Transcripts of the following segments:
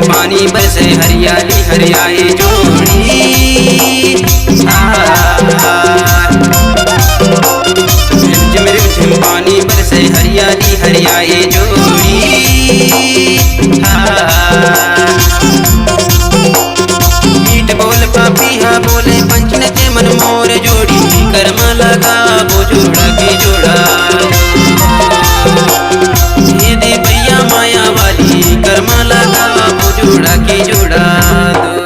पानी बरसे हरियाली हरियाली जोड़ी रिमझिम रिमझिम पानी बरसे हरियाली हरियाली जोड़ी मीठ बोल पापिया बोले पंचन के मन मोर जोड़ी कर्मा लगा वो जोड़ा के जोड़ा ये दे भैया माया वाली कर्मा लगा वो जोड़ा के जोड़ा दो।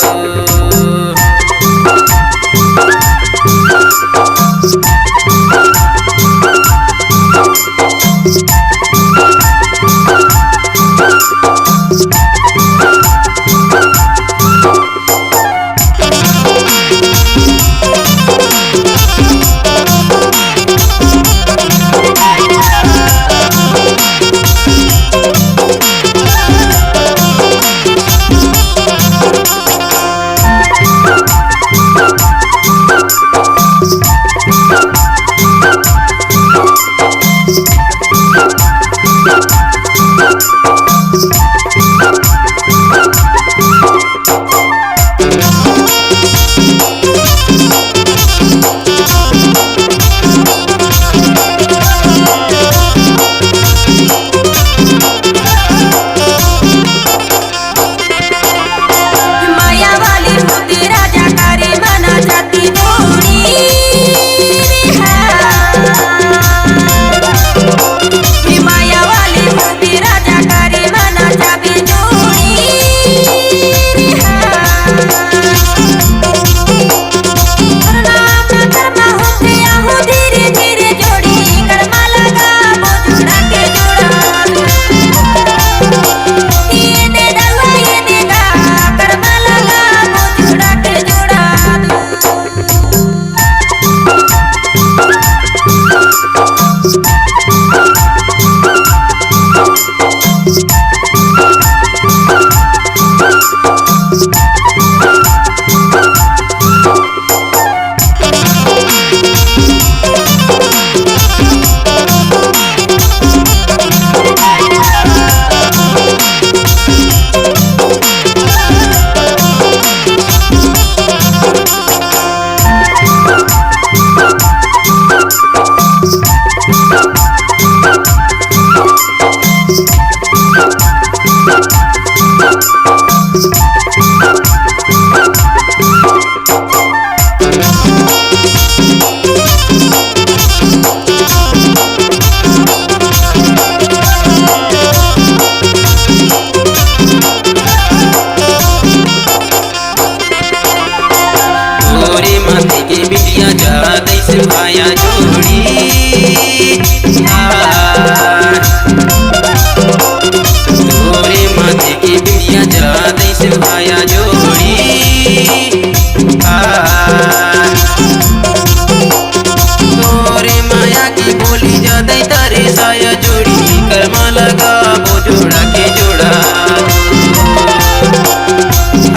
लगा वो जोड़ा के जोड़ा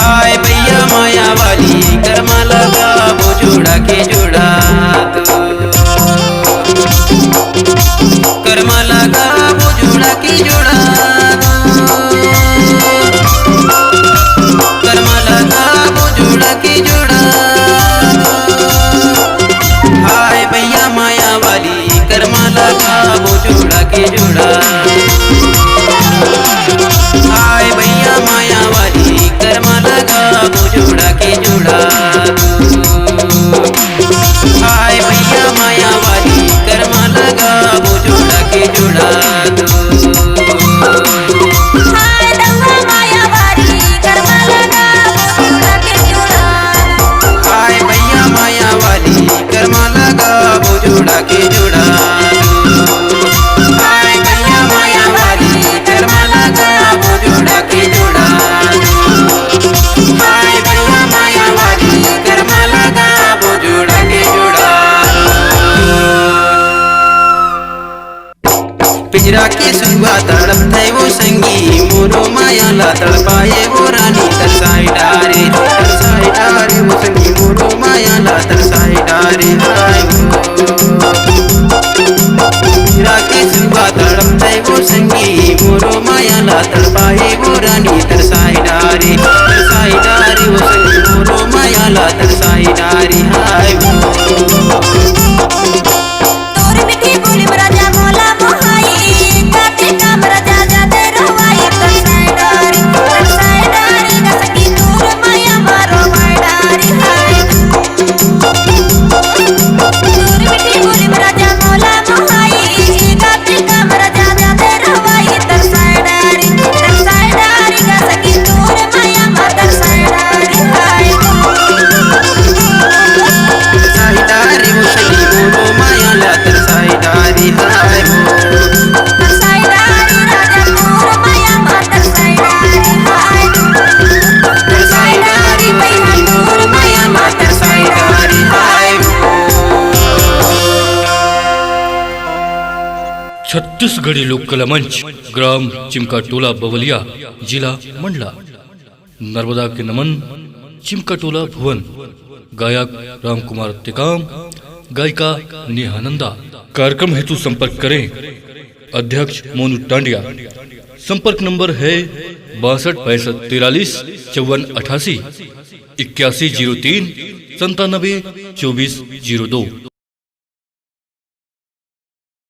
हाय भैया माया वाली कर्मा लगा वो जोड़ा के जोड़ा कर्मा लगा वो जोड़ा के जोड़ा कर्मा लगा वो जोड़ा के जोड़ा हाय भैया माया वाली कर्मा लगा वो जोड़ा के जोड़ा हाय भैया माया वाली कर्मा लगा वो जोड़ा के जोड़ा हाय भैया माया वाली कर्मा लगा वो जोड़ा के जोड़ा हाय दवा माया वाली कर्मा लगा वो जोड़ा के जोड़ा हाय भैया माया वाली कर्मा लगा वो जोड़ा के जोड़ा हाय भैया माया वाली कर्मा लगा वो जोड़ा के जोड़ा हाय भैया माया वाली कर्मा लगा वो जोड़ा के जोड़ा पिंजरा के सुबह तड़प थे वो संगी मोरो माया ला तड़पाए वो रानी तरसाई डारे वो संगी मोरो माया ला तरसाई डारे हाय पिंजरा के सुबह तड़प थे वो संगी मोरो माया ला तड़पाए वो रानी तरसाई डारे वो संगी मोरो माया ला तरसाई डारे हाय तोर मिठी बोली राजा मोला मोहाई काटे काम राजा जाते रहवाई तरसाई डारी का सकी तोर माया मारो माय डारी हाय तोर मिठी बोली राजा मोला मोहाई काटे काम राजा जाते रहवाई तरसाई डारी का सकी तोर माया मार तरसाई डारी हाय तरसाई डारे वो संगी मोरो माया ला तरसाई डारे हाय तरसाई डारी राजा तोर माया मार तरसाई डारी हाय तरसाई डारी भैया तोर माया मार तरसाई डारी हाय छत्तीसगढ़ी लोक कला मंच ग्राम चिमका टोला बवलिया जिला मंडला नर्मदा के नमन चिमका टोला भुवन गायक रामकुमार तिकाम गायिका नेहानंदा कार्यक्रम हेतु संपर्क करें अध्यक्ष मोनू टांडिया संपर्क नंबर है 62 65 43 54 88 01 03 97 24 02।